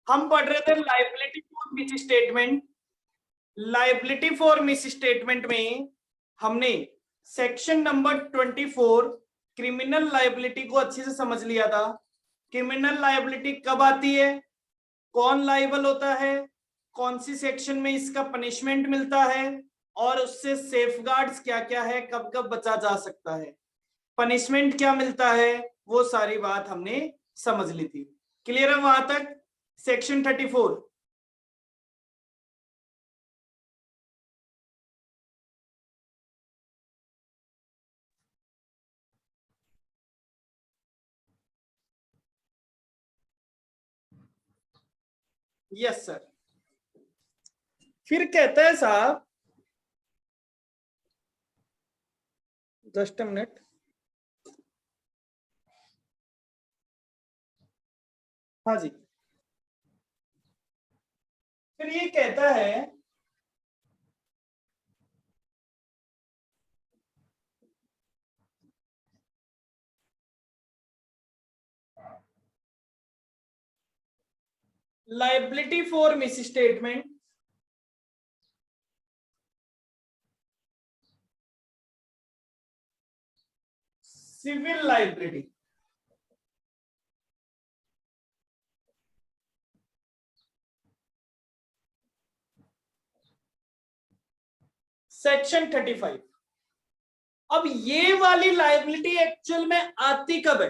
हम पढ़ रहे थे liability for miss statement. Liability for miss statement में हमने सेक्शन नंबर 24 क्रिमिनल लाइबिलिटी को अच्छे से समझ लिया था। क्रिमिनल लाइबिलिटी कब आती है, कौन लाइबल होता है, कौन सी सेक्शन में इसका पनिशमेंट मिलता है, और उससे सेफगार्ड्स क्या क्या है, कब कब बचा जा सकता है, पनिशमेंट क्या मिलता है, वो सारी बात हमने समझ ली थी। क्लियर है वहां तक? सेक्शन 34। Yes sir. फिर कहता है साहब, जस्ट अ मिनट, हाँ जी। फिर ये कहता है liability for misstatement civil liability. Section 35। अब ये वाली लाइबिलिटी एक्चुअल में आती कब है?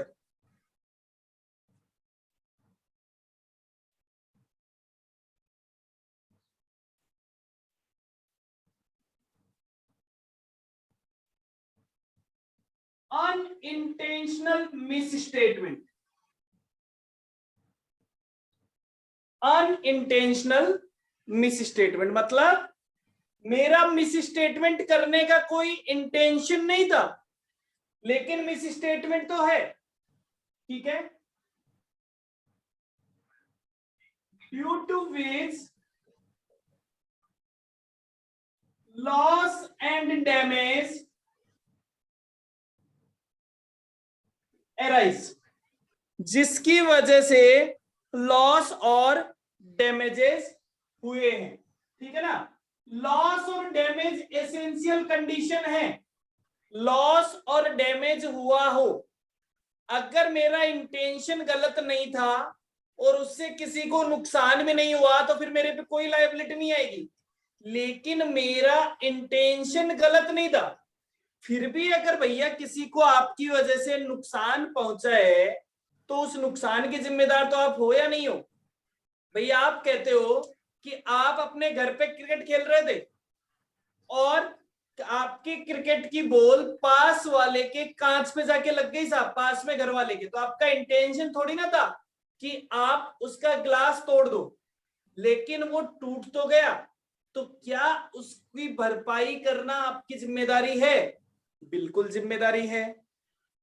Unintentional miss statement. Unintentional miss statement मतलब मेरा मिस स्टेटमेंट करने का कोई इंटेंशन नहीं था, लेकिन मिस स्टेटमेंट तो है। ठीक है, due to which loss and damage arise, जिसकी वजह से लॉस और डैमेजेस हुए हैं। ठीक है ना, लॉस और डैमेज एसेंशियल कंडीशन है। लॉस और डैमेज हुआ हो, अगर मेरा इंटेंशन गलत नहीं था और उससे किसी को नुकसान भी नहीं हुआ तो फिर मेरे पे कोई लायबिलिटी नहीं आएगी। लेकिन मेरा इंटेंशन गलत नहीं था, फिर भी अगर भैया किसी को आपकी वजह से नुकसान पहुंचा है तो उस नुकसान के जिम्मेदार तो आप हो या नहीं हो? भैया आप कहते हो कि आप अपने घर पे क्रिकेट खेल रहे थे और आपकी क्रिकेट की बॉल पास वाले के कांच पे जाके लग गई साहब, पास में घर वाले के, तो आपका इंटेंशन थोड़ी ना था कि आप उसका ग्लास तोड़ दो, लेकिन वो टूट तो गया, तो क्या उसकी भरपाई करना आपकी जिम्मेदारी है? बिल्कुल जिम्मेदारी है।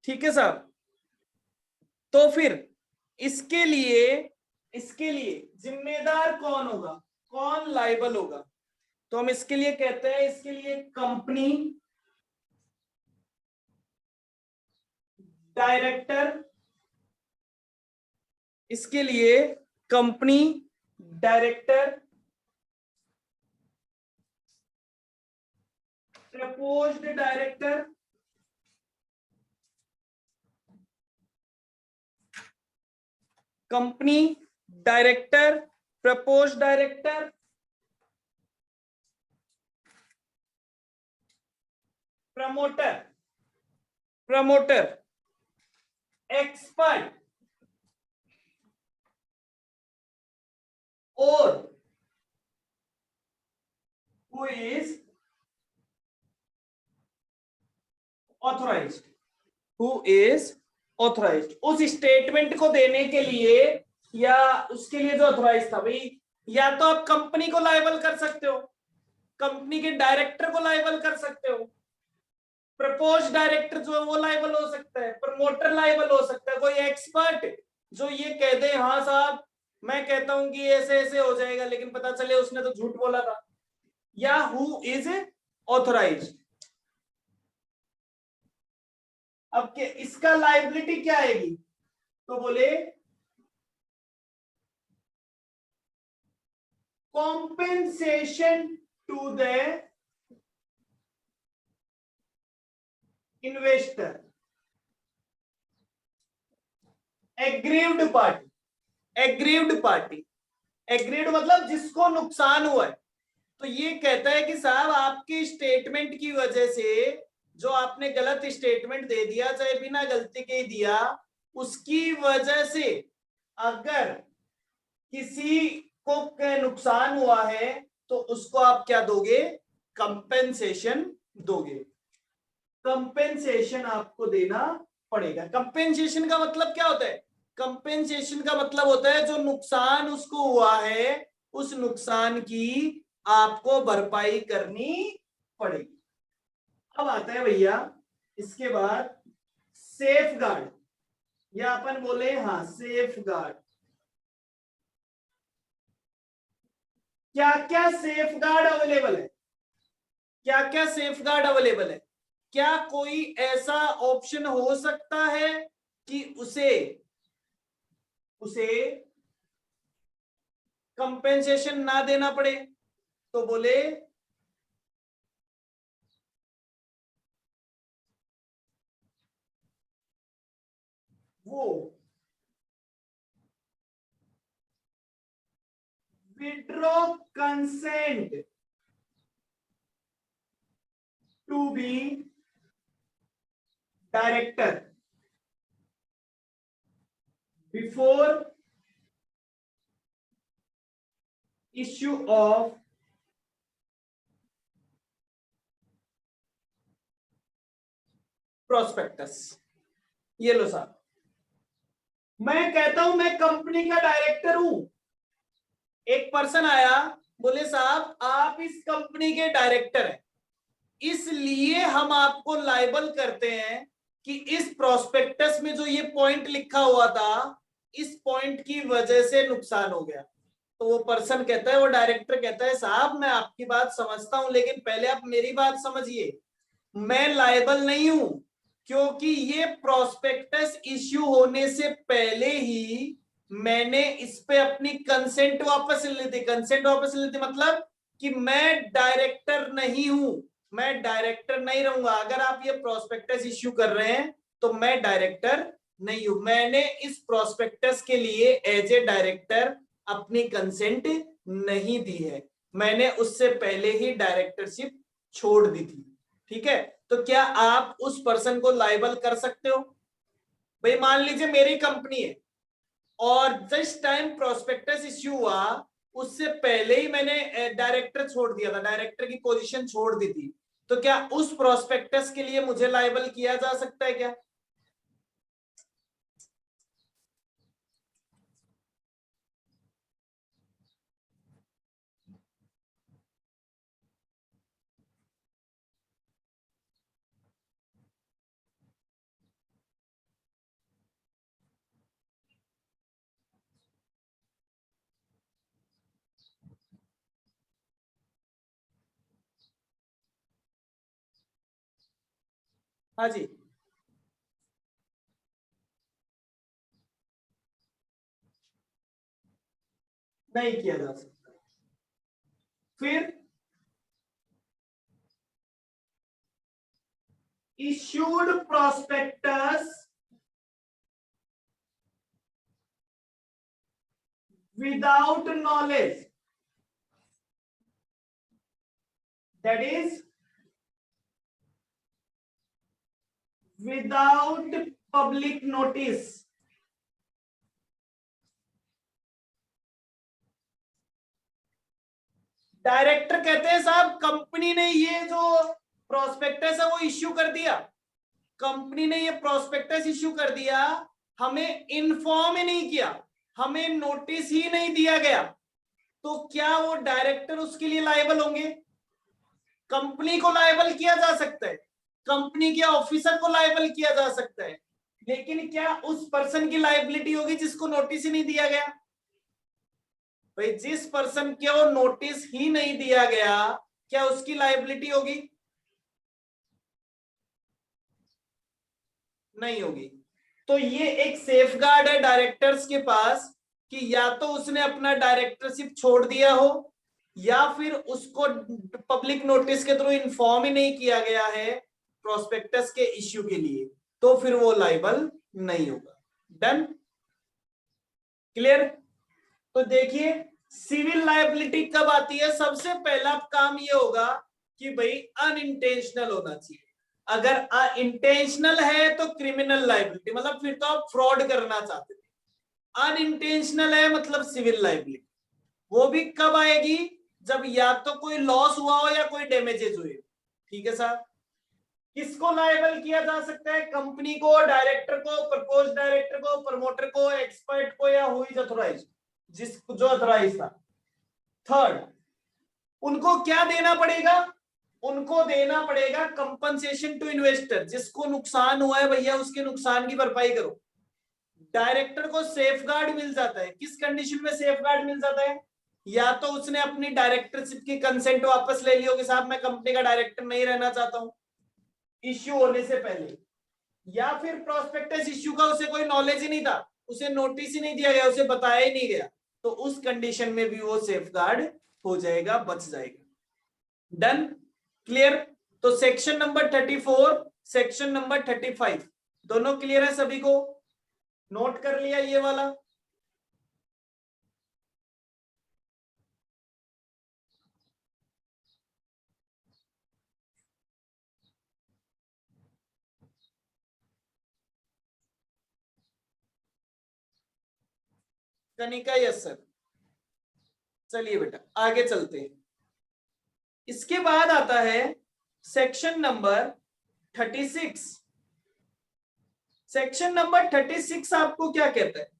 ठीक है साहब, तो फिर इसके लिए जिम्मेदार कौन होगा, कौन लाइबल होगा? तो हम इसके लिए कहते हैं, इसके लिए कंपनी डायरेक्टर, इसके लिए company director, proposed director, company director, proposed director, promoter, expert और हु इज ऑथोराइज्ड, उस स्टेटमेंट को देने के लिए या उसके लिए जो ऑथोराइज था भाई। या तो आप कंपनी को लायबल कर सकते हो, कंपनी के डायरेक्टर को लायबल कर सकते हो, प्रपोज डायरेक्टर जो है वो लायबल हो सकता है, प्रमोटर लायबल हो सकता है, कोई एक्सपर्ट जो ये कह दे हाँ साहब मैं कहता हूं कि ऐसे ऐसे हो जाएगा, लेकिन पता चले उसने तो झूठ बोला था, या हु इज ऑथोराइज्ड। अब के इसका लायबिलिटी क्या आएगी? तो बोले compensation to the investor, aggrieved party, aggrieved party, agreed मतलब जिसको नुकसान हुआ है। तो ये कहता है कि साहब आपकी स्टेटमेंट की वजह से, जो आपने गलत स्टेटमेंट दे दिया चाहे बिना गलती के ही दिया, उसकी वजह से अगर किसी को नुकसान हुआ है तो उसको आप क्या दोगे, कंपेंसेशन दोगे, कंपेंसेशन आपको देना पड़ेगा। कंपेंसेशन का मतलब क्या होता है, कंपेंसेशन का मतलब होता है जो नुकसान उसको हुआ है उस नुकसान की आपको भरपाई करनी पड़ेगी। अब आता है भैया इसके बाद सेफ गार्ड, या अपन बोले हाँ सेफ गार्ड। क्या क्या सेफ गार्ड अवेलेबल है, क्या क्या सेफ गार्ड अवेलेबल है? क्या कोई ऐसा ऑप्शन हो सकता है कि उसे कंपेंसेशन ना देना पड़े? तो बोले वो withdraw consent to be director before issue of prospectus. ये लो साहब, मैं कहता हूं मैं कंपनी का डायरेक्टर हूं, एक पर्सन आया बोले साहब आप इस कंपनी के डायरेक्टर हैं, इसलिए हम आपको लायबल करते हैं कि इस प्रोस्पेक्टस में जो ये पॉइंट लिखा हुआ था इस पॉइंट की वजह से नुकसान हो गया। तो वो पर्सन कहता है, वो डायरेक्टर कहता है साहब मैं आपकी बात समझता हूं लेकिन पहले आप मेरी बात समझिए, मैं लायबल नहीं हूं क्योंकि ये प्रोस्पेक्टस इश्यू होने से पहले ही मैंने इस पे अपनी कंसेंट वापस ले ली थी। कंसेंट वापस ले ली थी मतलब कि मैं डायरेक्टर नहीं हूं, मैं डायरेक्टर नहीं रहूंगा। अगर आप ये प्रोस्पेक्टस इश्यू कर रहे हैं तो मैं डायरेक्टर नहीं हूं, मैंने इस प्रोस्पेक्टस के लिए एज ए डायरेक्टर अपनी कंसेंट नहीं दी है, मैंने उससे पहले ही डायरेक्टरशिप छोड़ दी थी। ठीक है, तो क्या आप उस पर्सन को लायबल कर सकते हो? भाई मान लीजिए मेरी कंपनी है और जिस टाइम प्रोस्पेक्टस इश्यू हुआ उससे पहले ही मैंने डायरेक्टर छोड़ दिया था, डायरेक्टर की पोजीशन छोड़ दी थी, तो क्या उस प्रोस्पेक्टस के लिए मुझे लायबल किया जा सकता है क्या? हाँ जी, नहीं किया जा सकता। फिर issued prospectus without knowledge, that is without public notice. Director कहते हैं साहब कंपनी ने ये जो प्रोस्पेक्टस है वो इश्यू कर दिया, कंपनी ने ये प्रोस्पेक्टस इश्यू कर दिया, हमें इन्फॉर्म ही नहीं किया, हमें नोटिस ही नहीं दिया गया, तो क्या वो डायरेक्टर उसके लिए लायबल होंगे? कंपनी को लायबल किया जा सकता है, कंपनी के ऑफिसर को लायबल किया जा सकता है, लेकिन क्या उस पर्सन की लायबिलिटी होगी जिसको नोटिस ही नहीं दिया गया? भाई जिस पर्सन को नोटिस ही नहीं दिया गया क्या उसकी लायबिलिटी होगी? नहीं होगी। तो ये एक सेफगार्ड है डायरेक्टर्स के पास कि या तो उसने अपना डायरेक्टरशिप छोड़ दिया हो या फिर उसको पब्लिक नोटिस के थ्रू इन्फॉर्म ही नहीं किया गया है प्रोस्पेक्टस के इश्यू के लिए, तो फिर वो लाइबल नहीं होगा। Done, clear. तो देखिए सिविल लाइबिलिटी कब आती है, सबसे पहला काम ये होगा कि भाई अनइंटेंशनल होना चाहिए। अगर इंटेंशनल है तो क्रिमिनल लाइबिलिटी, मतलब फिर तो आप फ्रॉड करना चाहते थे। अनइंटेंशनल है मतलब सिविल लाइबिलिटी। वो भी कब आएगी, जब या तो कोई लॉस हुआ हो या कोई डैमेजेस हुए। ठीक है साहब। किसको लायबल किया जा सकता है, कंपनी को, डायरेक्टर को, प्रपोज डायरेक्टर को, प्रमोटर को, एक्सपर्ट को, या हु इज अथोराइज्ड, जिसको जो अथोराइज था। थर्ड, उनको क्या देना पड़ेगा, उनको देना पड़ेगा कंपनसेशन टू इन्वेस्टर। जिसको नुकसान हुआ है भैया उसके नुकसान की भरपाई करो। डायरेक्टर को सेफगार्ड मिल जाता है, किस कंडीशन में सेफगार्ड मिल जाता है, या तो उसने अपनी डायरेक्टरशिप की कंसेंट वापस ले लियो कि साहब मैं कंपनी का डायरेक्टर नहीं रहना चाहता हूं इश्यू होने से पहले, या फिर प्रोस्पेक्टस इश्यू का उसे कोई नॉलेज ही नहीं था, उसे नोटिस ही नहीं दिया गया, उसे बताया ही नहीं गया, तो उस कंडीशन में भी वो सेफगार्ड हो जाएगा, बच जाएगा। Done, clear. तो सेक्शन नंबर 34, सेक्शन नंबर 35 दोनों क्लियर है सभी को, नोट कर लिया ये वाला। Kanika, yes sir. चलिए बेटा आगे चलते हैं। इसके बाद आता है सेक्शन नंबर 36। सेक्शन नंबर 36 आपको क्या कहता है,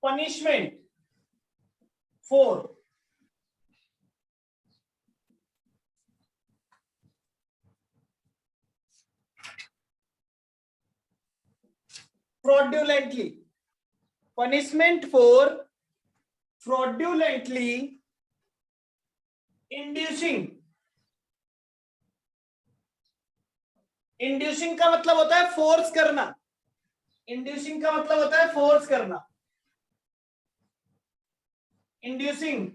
punishment for fraudulently, punishment for fraudulently inducing। Inducing का मतलब होता है फोर्स करना, इंड्यूसिंग का मतलब होता है फोर्स करना। Inducing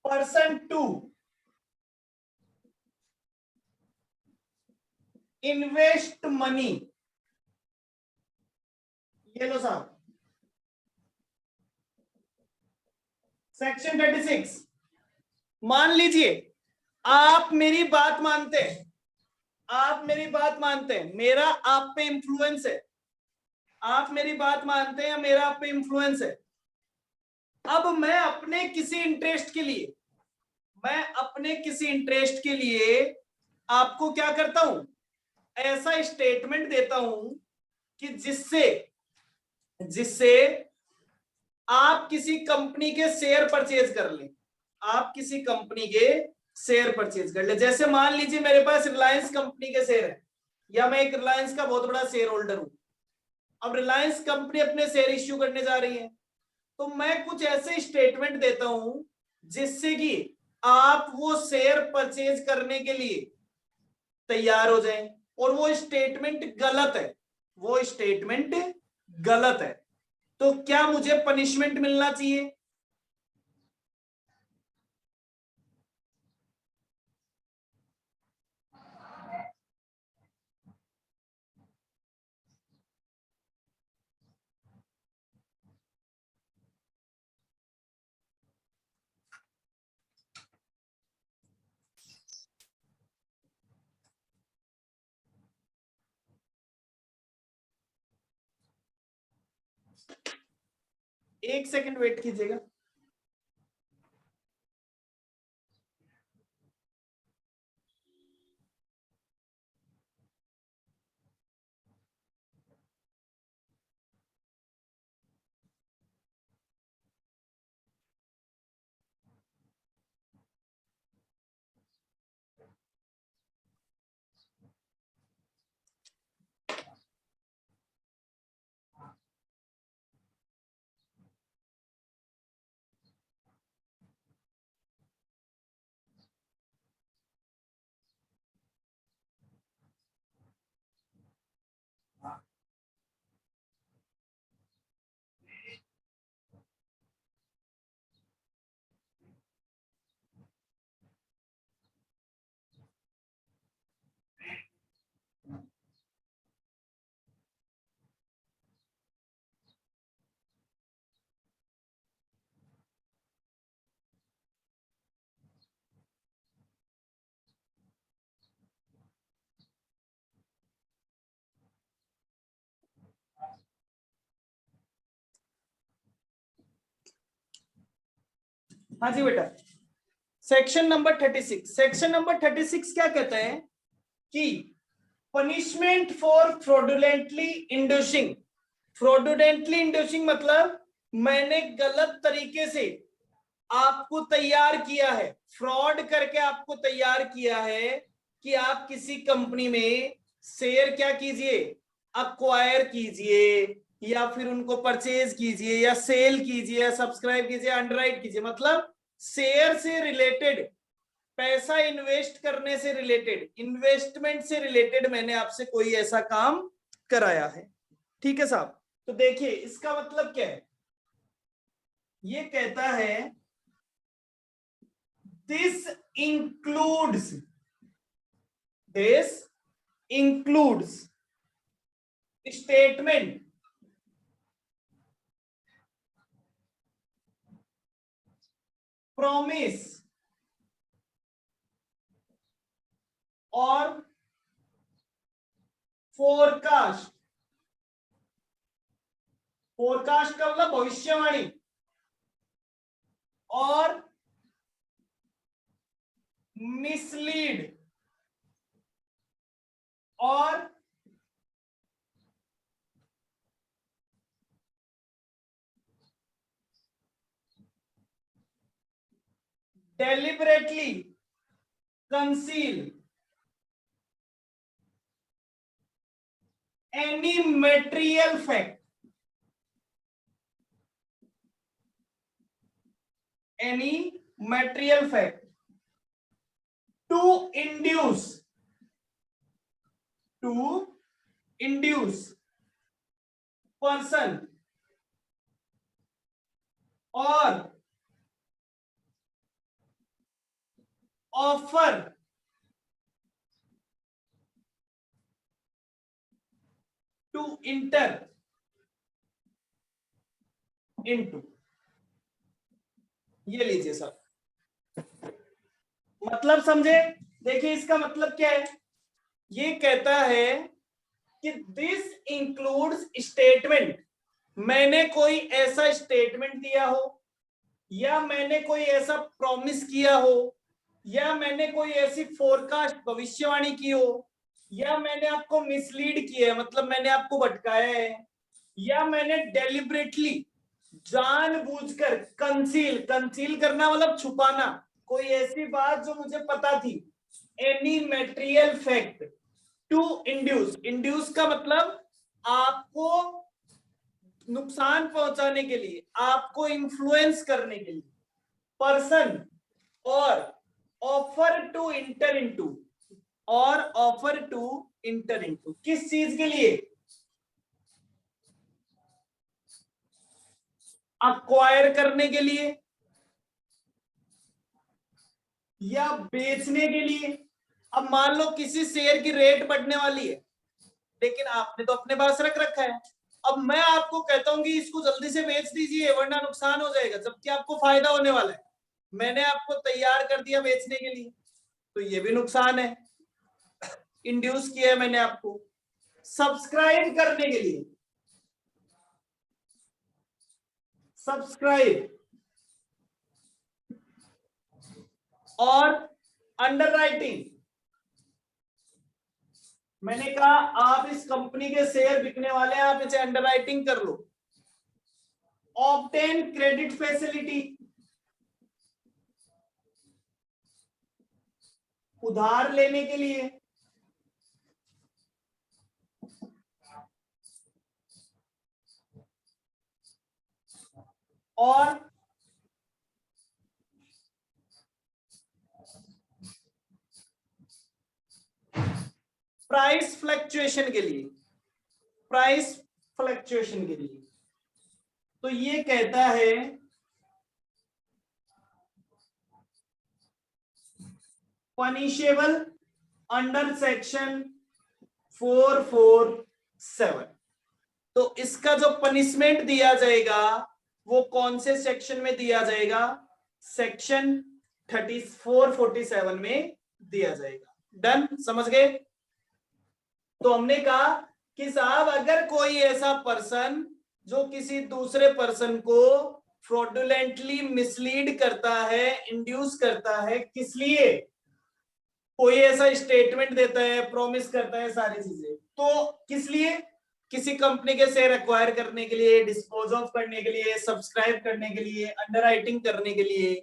person to invest money. ये लो साहब सेक्शन 36। मान लीजिए आप मेरी बात मानते हैं, आप मेरी बात मानते हैं, मेरा आप पे इंफ्लुएंस है, आप मेरी बात मानते हैं, मेरा आप पे इंफ्लुएंस है। अब मैं अपने किसी इंटरेस्ट के लिए, मैं अपने किसी इंटरेस्ट के लिए आपको क्या करता हूं, ऐसा स्टेटमेंट देता हूं कि जिससे जिससे आप किसी कंपनी के शेयर परचेज कर लें, आप किसी कंपनी के शेयर परचेज कर ले। जैसे मान लीजिए मेरे पास रिलायंस कंपनी के शेयर है, या मैं एक रिलायंस का बहुत बड़ा शेयर होल्डर हूं। अब रिलायंस कंपनी अपने शेयर इश्यू करने जा रही है, तो मैं कुछ ऐसे स्टेटमेंट देता हूं जिससे कि आप वो शेयर परचेज करने के लिए तैयार हो जाएं, और वो स्टेटमेंट गलत है, वो स्टेटमेंट गलत है, तो क्या मुझे पनिशमेंट मिलना चाहिए। एक सेकंड वेट कीजिएगा। हाँ जी बेटा, सेक्शन नंबर 36, सेक्शन नंबर 36 क्या कहता है कि punishment for fraudulently inducing. Fraudulently inducing मतलब मैंने गलत तरीके से आपको तैयार किया है, फ्रॉड करके आपको तैयार किया है कि आप किसी कंपनी में शेयर क्या कीजिए, अक्वायर कीजिए, या फिर उनको परचेज कीजिए, या सेल कीजिए, या सब्सक्राइब कीजिए, अंडरराइट कीजिए। मतलब शेयर से रिलेटेड, पैसा इन्वेस्ट करने से रिलेटेड, इन्वेस्टमेंट से रिलेटेड मैंने आपसे कोई ऐसा काम कराया है। ठीक है साहब, तो देखिए इसका मतलब क्या है। ये कहता है this includes this includes statement promise और फोरकास्ट। फोरकास्ट का मतलब भविष्यवाणी, और मिसलीड और deliberately conceal any material fact, any material fact to induce person or offer to enter into। ये लीजिए सर, मतलब समझे। देखिए इसका मतलब क्या है। ये कहता है कि दिस इंक्लूड्स स्टेटमेंट, मैंने कोई ऐसा स्टेटमेंट दिया हो, या मैंने कोई ऐसा प्रॉमिस किया हो, या मैंने कोई ऐसी फोरकास्ट भविष्यवाणी की हो, या मैंने आपको मिसलीड किया है, मतलब मैंने आपको भटकाया है, या मैंने डेलिबरेटली जानबूझकर, कंसील, कंसील करना मतलब छुपाना, कोई ऐसी बात जो मुझे पता थी, any material fact to induce. Induce का मतलब आपको नुकसान पहुंचाने के लिए, आपको इन्फ्लुएंस करने के लिए, पर्सन और ऑफर टू इंटर इनटू, और ऑफर टू इंटर इनटू किस चीज के लिए, अक्वायर करने के लिए या बेचने के लिए। अब मान लो किसी शेयर की रेट बढ़ने वाली है, लेकिन आपने तो अपने पास रख रखा है। अब मैं आपको कहता हूं कि इसको जल्दी से बेच दीजिए वरना नुकसान हो जाएगा, जबकि आपको फायदा होने वाला है। मैंने आपको तैयार कर दिया बेचने के लिए, तो ये भी नुकसान है। इंड्यूस किया है मैंने आपको। सब्सक्राइब करने के लिए, सब्सक्राइब और अंडरराइटिंग। मैंने कहा आप इस कंपनी के शेयर बिकने वाले हैं, आप इसे अंडरराइटिंग कर लो। ऑब्टेन क्रेडिट फैसिलिटी, उधार लेने के लिए। और प्राइस फ्लक्चुएशन के लिए, प्राइस फ्लक्चुएशन के लिए। तो ये कहता है पनिशेबल अंडर सेक्शन 447। तो इसका जो पनिशमेंट दिया जाएगा वो कौन से सेक्शन में दिया जाएगा? सेक्शन 3447 में दिया जाएगा। डन, समझ गए? तो हमने कहा कि साहब अगर कोई ऐसा पर्सन जो किसी दूसरे पर्सन को फ्रॉडुलेंटली मिसलीड करता है, इंड्यूस करता है, किस लिए? कोई ऐसा स्टेटमेंट देता है, प्रॉमिस करता है, सारी चीजें, तो किस लिए? किसी कंपनी के शेयर एक्वायर करने के लिए, डिस्पोज ऑफ करने के लिए, सब्सक्राइब करने के लिए, अंडरराइटिंग करने के लिए,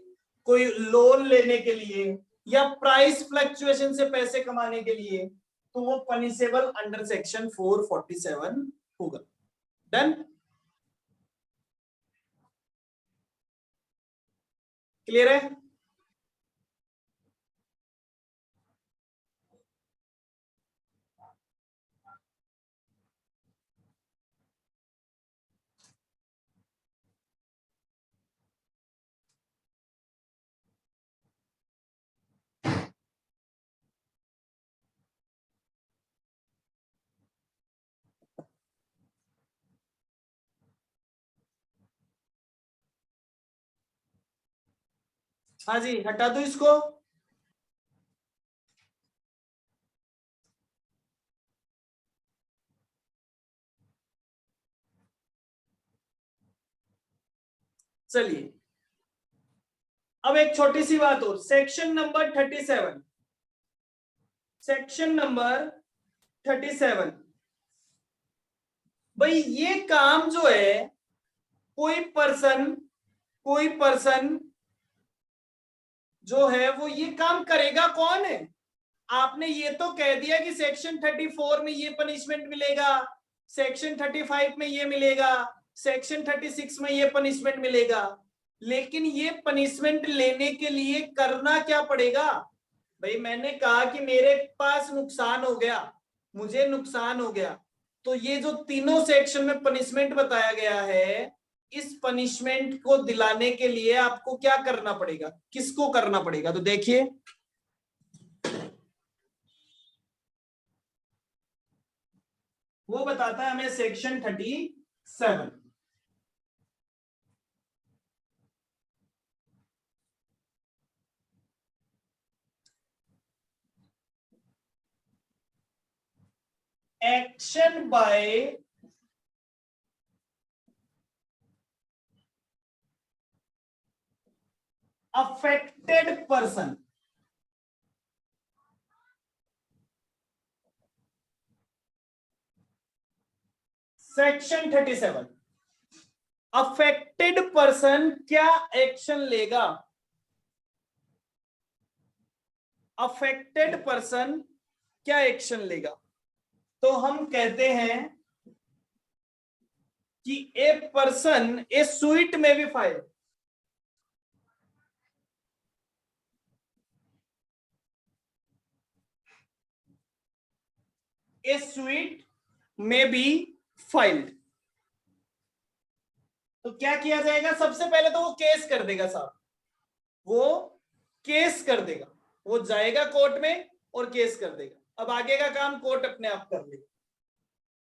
कोई लोन लेने के लिए, या प्राइस फ्लक्चुएशन से पैसे कमाने के लिए, तो वो पनिशेबल अंडर सेक्शन 447 होगा। डन, क्लियर है? हाँ जी, हटा दो इसको। चलिए, अब एक छोटी सी बात और, सेक्शन नंबर 37, सेक्शन नंबर 37। भाई ये काम जो है, कोई पर्सन जो है वो ये काम करेगा कौन है? आपने ये तो कह दिया कि सेक्शन 34 में ये पनिशमेंट मिलेगा, सेक्शन 35 में ये मिलेगा, सेक्शन 36 में ये पनिशमेंट मिलेगा, लेकिन ये पनिशमेंट लेने के लिए करना क्या पड़ेगा? भाई मैंने कहा कि मेरे पास नुकसान हो गया, मुझे नुकसान हो गया, तो ये जो तीनों सेक्शन में पनिशमेंट बताया गया है, इस पनिशमेंट को दिलाने के लिए आपको क्या करना पड़ेगा, किसको करना पड़ेगा? तो देखिए, वो बताता है हमें section 37। Action by affected person, section 37। Affected person क्या एक्शन लेगा? अफेक्टेड पर्सन क्या एक्शन लेगा? तो हम कहते हैं कि ए पर्सन ए सुइट में भी फाइल, ए सुइट में बी फाइल्ड। तो क्या किया जाएगा? सबसे पहले तो वो केस कर देगा साहब, वो केस कर देगा, वो जाएगा कोर्ट में और केस कर देगा। अब आगे का काम कोर्ट अपने आप कर लेगा।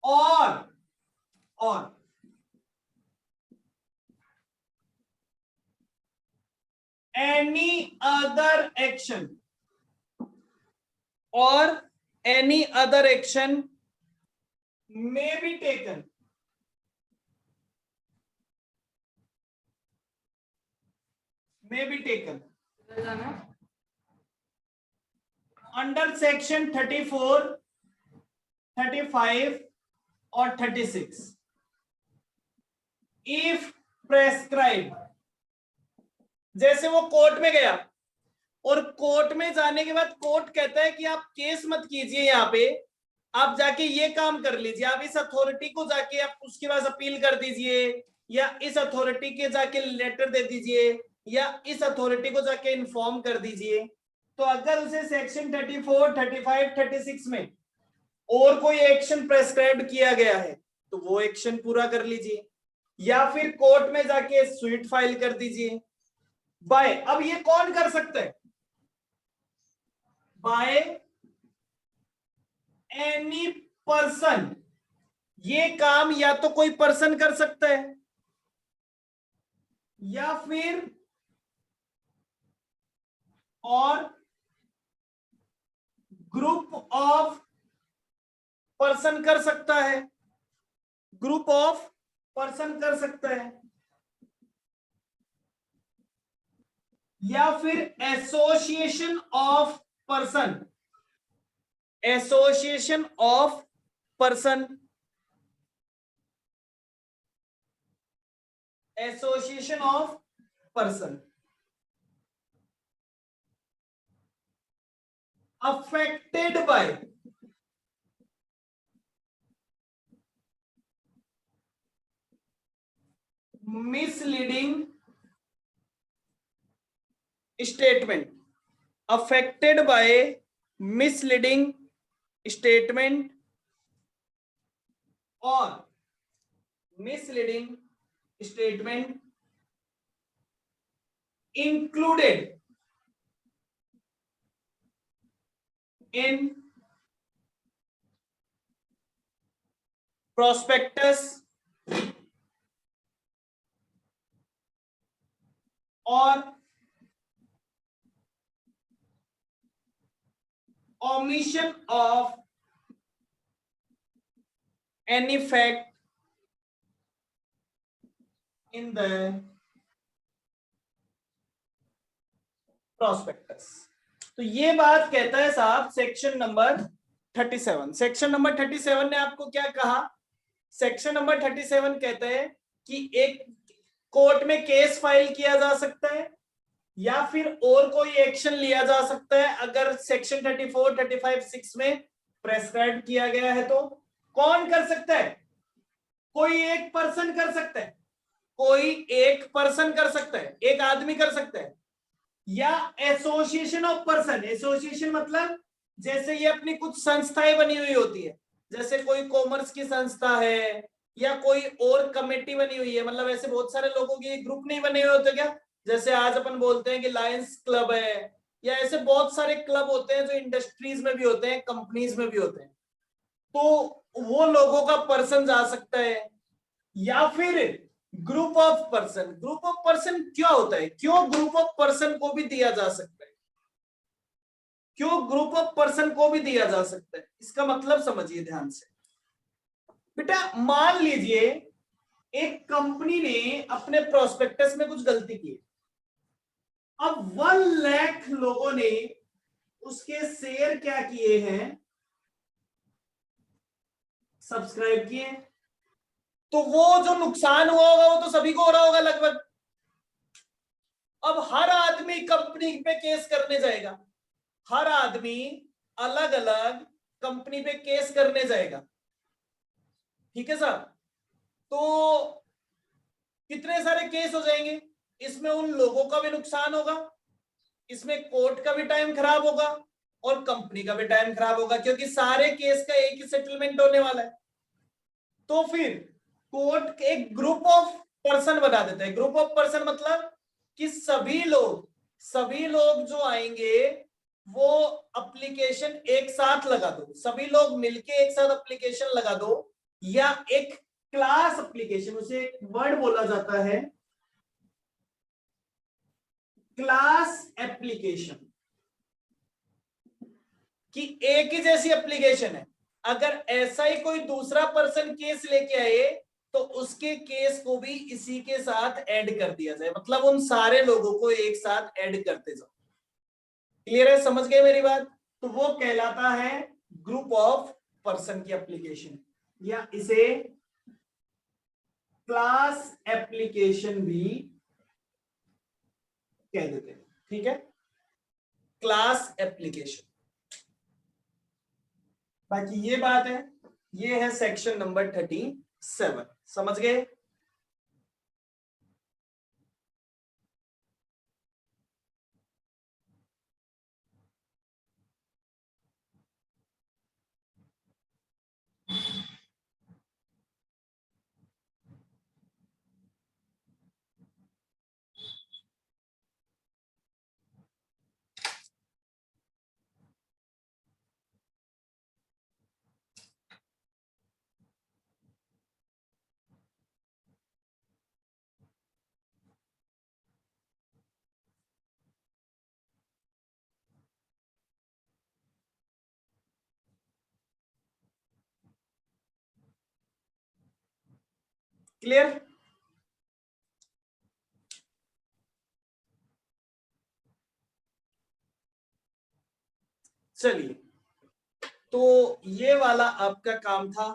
और एनी अदर एक्शन, और any other action may be taken may be taken under section 34, 35 और 36 if prescribed। जैसे वो कोर्ट में गया और कोर्ट में जाने के बाद कोर्ट कहता है कि आप केस मत कीजिए, यहाँ पे आप जाके ये काम कर लीजिए, आप इस अथॉरिटी को जाके आप उसके पास अपील कर दीजिए, या इस अथॉरिटी के जाके लेटर दे दीजिए, या इस अथॉरिटी को जाके इन्फॉर्म कर दीजिए। तो अगर उसे सेक्शन 34, 35, 36 में और कोई एक्शन प्रेस्क्राइब किया गया है तो वो एक्शन पूरा कर लीजिए, या फिर कोर्ट में जाके स्वीट फाइल कर दीजिए बाय। अब ये कौन कर सकता है? By any person. ये काम या तो कोई पर्सन कर सकता है या फिर और ग्रुप ऑफ पर्सन कर सकता है, ग्रुप ऑफ पर्सन कर सकता है, या फिर association of person, association of person, association of person affected by misleading statement, affected by misleading statement or misleading statement included in prospectus or omission of any fact in the prospectus। तो ये बात कहता है साहब section number 37। Section number 37 ने आपको क्या कहा? सेक्शन नंबर 37 कहता है कि एक कोर्ट में केस फाइल किया जा सकता है या फिर और कोई एक्शन लिया जा सकता है अगर सेक्शन 34, 35, 6 में प्रेस्क्राइब किया गया है। तो कौन कर सकता है? कोई एक पर्सन कर सकता है, कोई एक पर्सन कर सकता है, एक आदमी कर सकता है, या एसोसिएशन ऑफ पर्सन। एसोसिएशन मतलब जैसे ये अपनी कुछ संस्थाएं बनी हुई होती है, जैसे कोई कॉमर्स की संस्था है या कोई और कमेटी बनी हुई है, मतलब ऐसे बहुत सारे लोगों के ग्रुप नहीं बने हुए होते क्या? जैसे आज अपन बोलते हैं कि लायंस क्लब है, या ऐसे बहुत सारे क्लब होते हैं जो इंडस्ट्रीज में भी होते हैं, कंपनीज में भी होते हैं। तो वो लोगों का पर्सन जा सकता है, या फिर group of person. Group of person क्या होता है? क्यों ग्रुप ऑफ पर्सन को भी दिया जा सकता है? क्यों ग्रुप ऑफ पर्सन को भी दिया जा सकता है? इसका मतलब समझिए ध्यान से बेटा। मान लीजिए एक कंपनी ने अपने प्रोस्पेक्टस में कुछ गलती की, अब 1 लाख लोगों ने उसके शेयर क्या किए हैं? सब्सक्राइब किए। तो वो जो नुकसान हुआ होगा वो तो सभी को हो रहा होगा लगभग। अब हर आदमी कंपनी पे केस करने जाएगा, हर आदमी अलग अलग कंपनी पे केस करने जाएगा, ठीक है सर? तो कितने सारे केस हो जाएंगे, इसमें उन लोगों का भी नुकसान होगा, इसमें कोर्ट का भी टाइम खराब होगा और कंपनी का भी टाइम खराब होगा, क्योंकि सारे केस का एक ही सेटलमेंट होने वाला है। तो फिर कोर्ट एक ग्रुप ऑफ पर्सन बना देता है। ग्रुप ऑफ पर्सन मतलब कि सभी लोग जो आएंगे वो एप्लीकेशन एक साथ लगा दो, सभी लोग मिलके एक साथ एप्लीकेशन लगा दो, या एक क्लास एप्लीकेशन, उसे एक वर्ड बोला जाता है क्लास एप्लीकेशन, कि एक ही जैसी एप्लीकेशन है। अगर ऐसा ही कोई दूसरा पर्सन केस लेके आए तो उसके केस को भी इसी के साथ ऐड कर दिया जाए, मतलब उन सारे लोगों को एक साथ ऐड करते जाओ। क्लियर है, समझ गए मेरी बात? तो वो कहलाता है ग्रुप ऑफ पर्सन की एप्लीकेशन, या इसे क्लास एप्लीकेशन भी कह देते हैं। ठीक है, क्लास एप्लीकेशन। बाकी ये बात है, ये है सेक्शन नंबर 37। समझ गए? क्लियर? चलिए, तो ये वाला आपका काम था।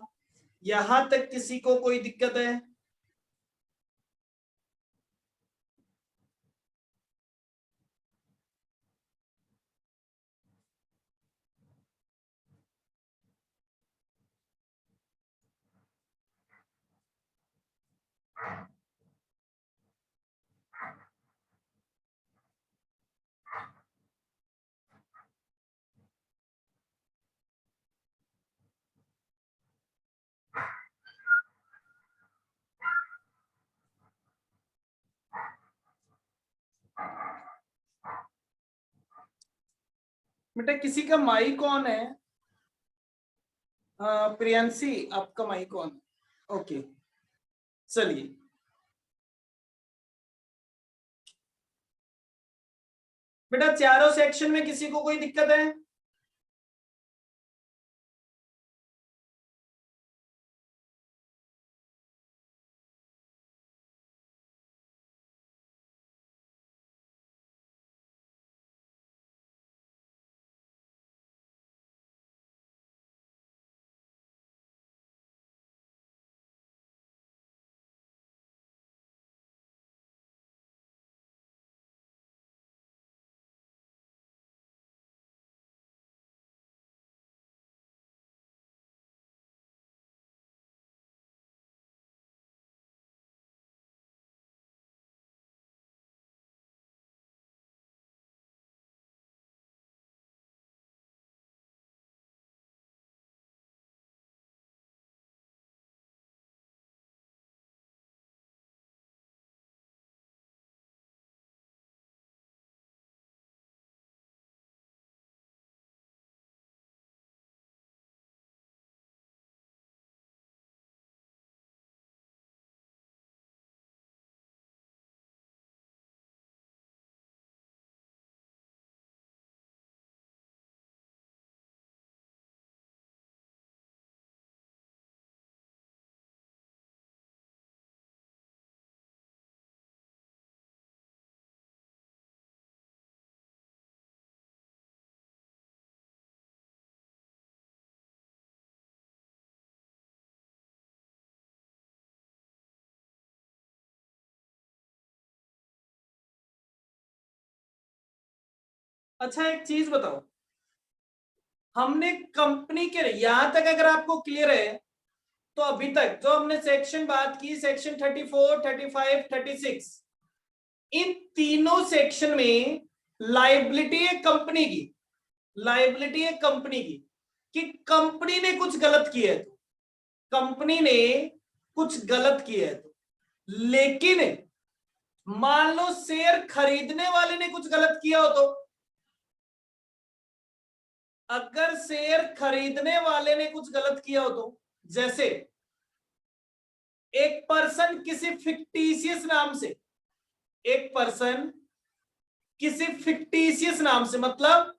यहां तक किसी को कोई दिक्कत है? बेटा किसी का माइक कौन है? प्रियंसी, आपका माइक कौन है? ओके, चलिए। बेटा चारों सेक्शन में किसी को कोई दिक्कत है? अच्छा एक चीज बताओ, हमने कंपनी के, यहां तक अगर आपको क्लियर है, तो अभी तक जो हमने सेक्शन बात की, सेक्शन 34, 35, 36, इन तीनों सेक्शन में लाइबिलिटी है कंपनी की, लाइबिलिटी है कंपनी की, कि कंपनी ने कुछ गलत किया है, तो कंपनी ने कुछ गलत किया है, तो लेकिन मान लो शेयर खरीदने वाले ने कुछ गलत किया हो, तो अगर शेयर खरीदने वाले ने कुछ गलत किया हो, तो जैसे एक पर्सन किसी फिक्टिशियस नाम से, एक पर्सन किसी फिक्टिशियस नाम से, मतलब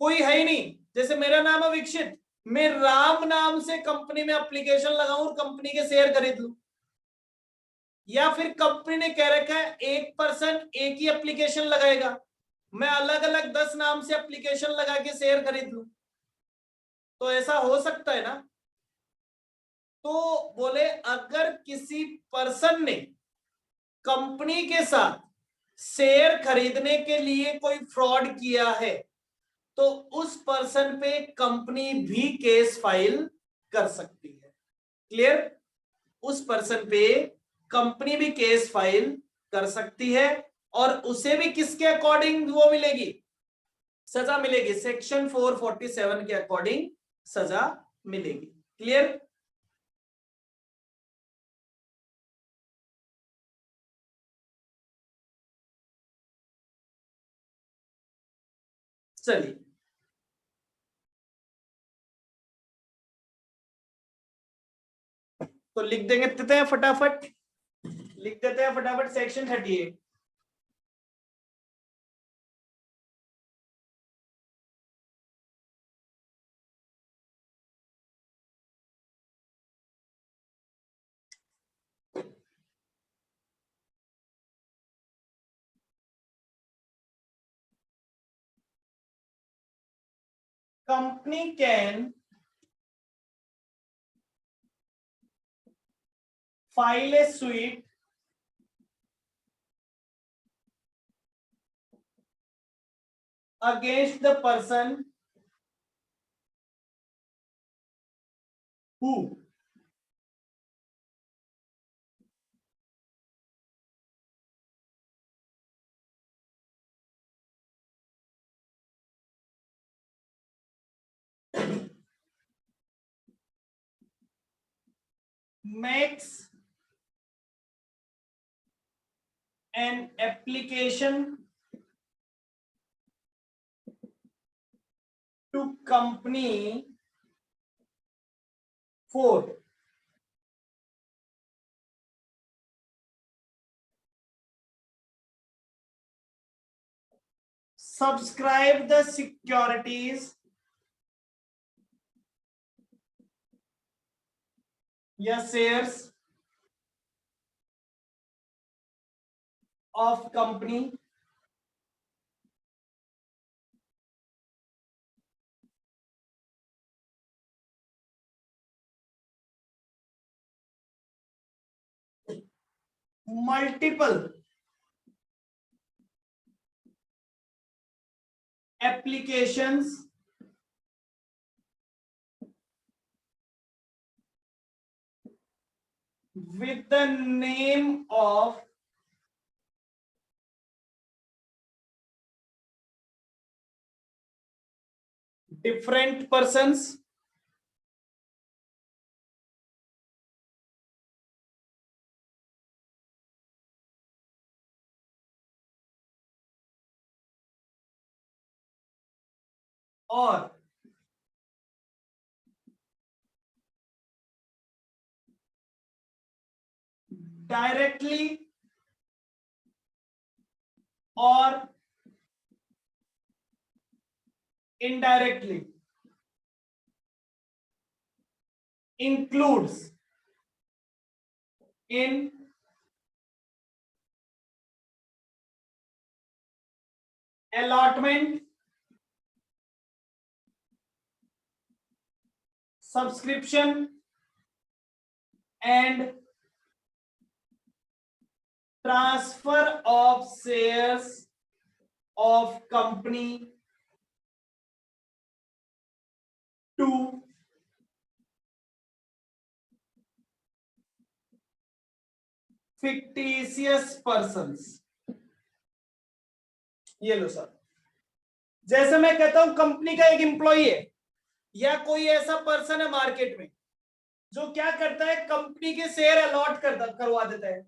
कोई है ही नहीं, जैसे मेरा नाम है विकसित, मैं राम नाम से कंपनी में एप्लीकेशन लगाऊं और कंपनी के शेयर खरीद लूं, या फिर कंपनी ने कह रखा है एक पर्सन एक ही एप्लीकेशन लगाएगा, मैं अलग अलग 10 नाम से एप्लीकेशन लगा के शेयर खरीद लूं, तो ऐसा हो सकता है ना। तो बोले अगर किसी पर्सन ने कंपनी के साथ शेयर खरीदने के लिए कोई फ्रॉड किया है तो उस पर्सन पे कंपनी भी केस फाइल कर सकती है। क्लियर? उस पर्सन पे कंपनी भी केस फाइल कर सकती है और उसे भी किसके अकॉर्डिंग वो मिलेगी, सजा मिलेगी, सेक्शन 447 के अकॉर्डिंग सजा मिलेगी। क्लियर? चलिए तो लिख देते हैं फटाफट, लिख देते हैं फटाफट section 38। Company can file a suit against the person who makes an application to company for subscribe the securities या shares of company multiple applications with the name of different persons or directly or indirectly includes in allotment, subscription and transfer of shares of company to fictitious persons। ये लो sir, जैसे मैं कहता हूं company का एक employ है या कोई ऐसा पर्सन है मार्केट में जो क्या करता है, कंपनी के शेयर अलॉट करवा देता है।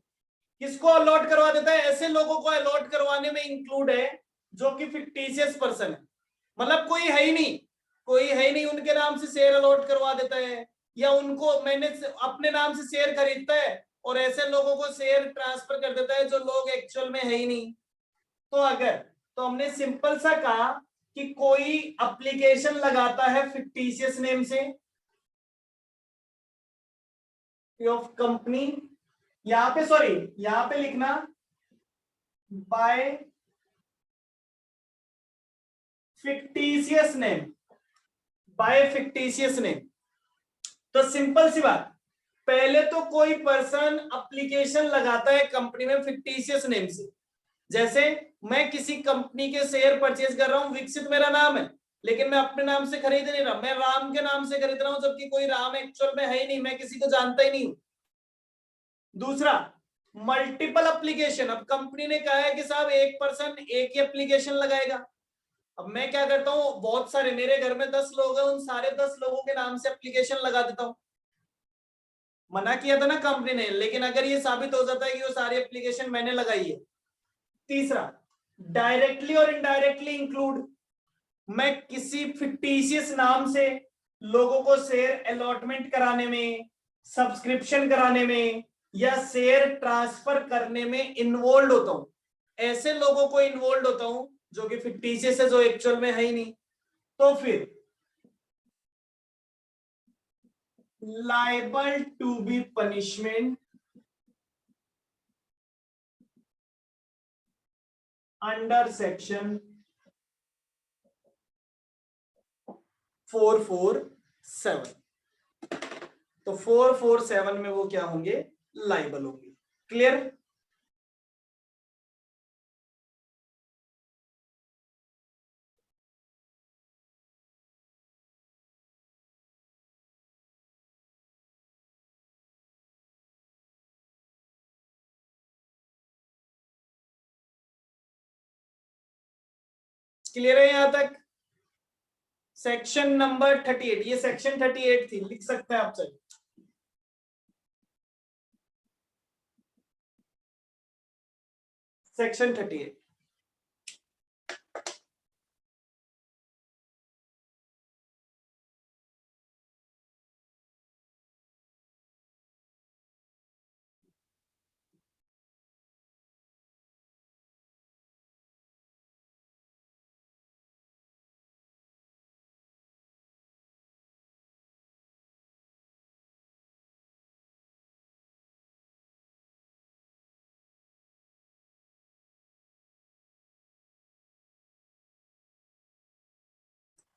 किसको अलॉट करवा देता है? ऐसे लोगों को अलॉट करवाने में इंक्लूड है जो कि फिक्टिशियस पर्सन है, मतलब कोई है ही नहीं, कोई है ही नहीं, उनके नाम से शेयर अलॉट करवा देता है या उनको मैंने अपने नाम से शेयर खरीदता है और ऐसे लोगों को शेयर ट्रांसफर कर देता है जो लोग एक्चुअल में है ही नहीं। तो हमने सिंपल सा कहा कि कोई एप्लीकेशन लगाता है फिक्टिशियस नेम से ऑफ कंपनी यहां पे सॉरी, यहां पे लिखना by fictitious name, by fictitious name. तो सिंपल सी बात, पहले तो कोई पर्सन एप्लीकेशन लगाता है कंपनी में फिक्टिशियस नेम से। जैसे मैं किसी कंपनी के शेयर परचेज कर रहा हूं, विकसित मेरा नाम है, लेकिन मैं अपने नाम से खरीद नहीं रहा, मैं राम के नाम से खरीद रहा हूं, जबकि कोई राम एक्चुअल में है ही नहीं, मैं किसी को जानता ही नहीं हूं। दूसरा, मल्टीपल एप्लीकेशन। अब कंपनी ने कहा है कि साहब एक पर्सन एक ही एप्लीकेशन लगाएगा। अब मैं क्या करता हूं, बहुत सारे, मेरे घर में 10 लोग हैं, उन सारे 10 लोगों के नाम से एप्लीकेशन लगा देता हूं। मना किया था ना कंपनी ने, लेकिन अगर ये साबित हो जाता है कि वो सारी एप्लीकेशन मैंने लगाई है। तीसरा, डायरेक्टली और इनडायरेक्टली इंक्लूड। मैं किसी फिक्टिशियस नाम से लोगों को शेयर अलॉटमेंट कराने में, सब्सक्रिप्शन कराने में या शेयर ट्रांसफर करने में इन्वॉल्व होता हूं। ऐसे लोगों को इन्वॉल्व होता हूं जो कि फिक्टिशियस है, जो एक्चुअल में है ही नहीं। तो फिर liable to be punishment under section 447। तो 447 में वो क्या होंगे, लाइबल होंगे। क्लियर? क्लियर है यहां तक? सेक्शन नंबर 38, ये सेक्शन 38 थी, लिख सकते हैं आप सर। सेक्शन 38।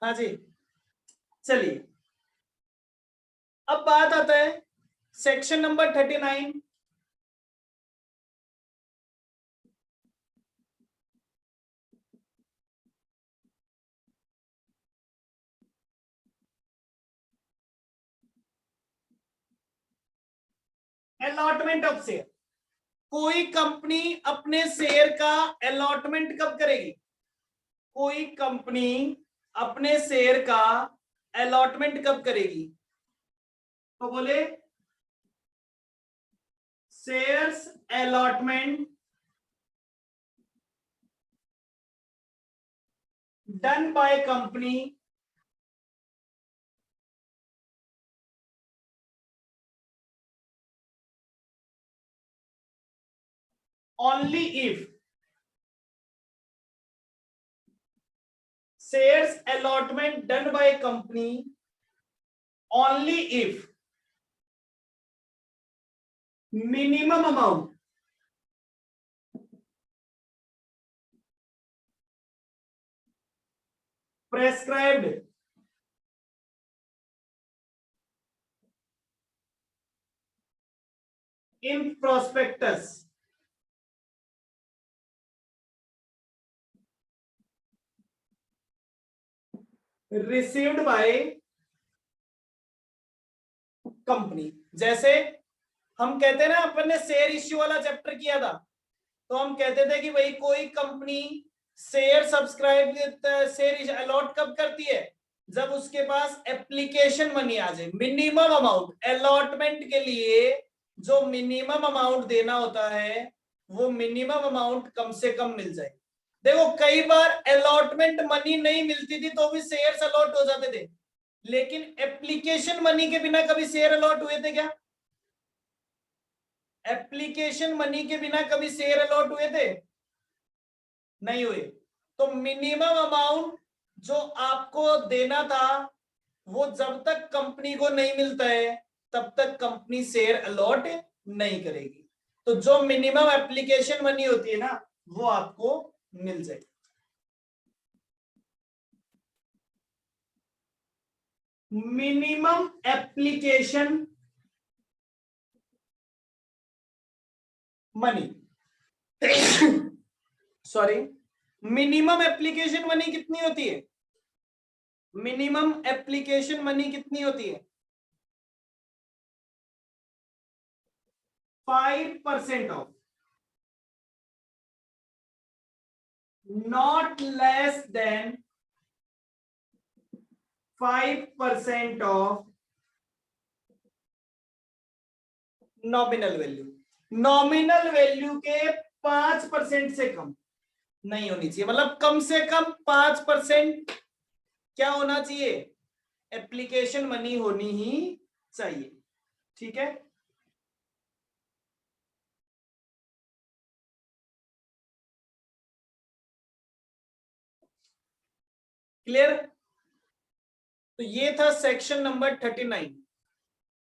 हाँ जी, चलिए अब बात आता है section number 39। Allotment of share. कोई कंपनी अपने शेयर का अलॉटमेंट कब करेगी? कोई कंपनी अपने शेयर का अलॉटमेंट कब करेगी? तो बोले shares allotment done by company only if shares allotment done by company only if minimum amount prescribed in prospectus received by company. जैसे हम कहते हैं ना, अपन ने शेयर इश्यू वाला चैप्टर किया था, तो हम कहते थे कि भाई कोई company share subscribe, share allot कब करती है? जब उसके पास एप्लीकेशन मनी आ जाए। मिनिमम अमाउंट अलॉटमेंट के लिए जो मिनिमम अमाउंट देना होता है, वो मिनिमम अमाउंट कम से कम मिल जाए। देखो कई बार अलॉटमेंट मनी नहीं मिलती थी तो भी शेयर्स अलॉट हो जाते थे, लेकिन एप्लीकेशन मनी के बिना कभी शेयर अलॉट हुए थे क्या? एप्लीकेशन मनी के बिना कभी शेयर अलॉट हुए थे? नहीं हुए। तो मिनिमम अमाउंट जो आपको देना था, वो जब तक कंपनी को नहीं मिलता है तब तक कंपनी शेयर अलॉट नहीं करेगी। तो जो मिनिमम एप्लीकेशन मनी होती है ना वो आपको मिल जाएगी। Minimum application money sorry, minimum application money कितनी होती है? मिनिमम एप्लीकेशन मनी कितनी होती है? 5% of, not less than 5% of nominal value. Nominal value के 5% से कम नहीं होनी चाहिए, मतलब कम से कम 5% क्या होना चाहिए? एप्लीकेशन मनी होनी ही चाहिए। ठीक है, क्लियर? तो ये था सेक्शन नंबर 39।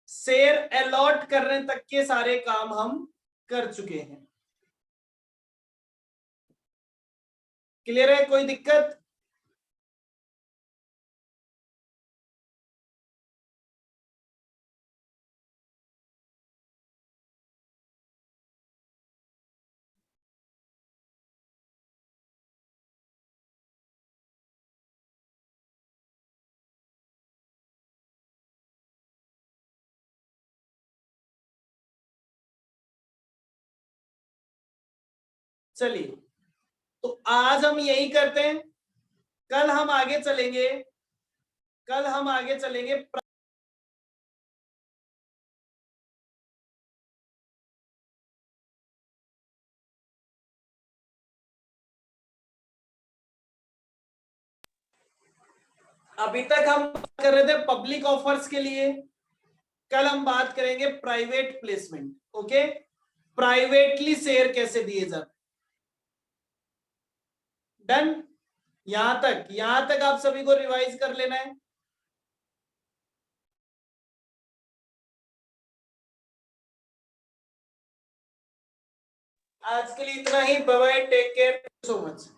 शेयर अलॉट करने तक के सारे काम हम कर चुके हैं। क्लियर है? कोई दिक्कत? चलिए, तो आज हम यही करते हैं। कल हम आगे चलेंगे, कल हम आगे चलेंगे अभी तक हम बात कर रहे थे पब्लिक ऑफर्स के लिए, कल हम बात करेंगे private placement. Okay, privately share कैसे दिए जाते। डन? यहां तक आप सभी को रिवाइज कर लेना है। आज के लिए इतना ही। Bye bye, take care, so much.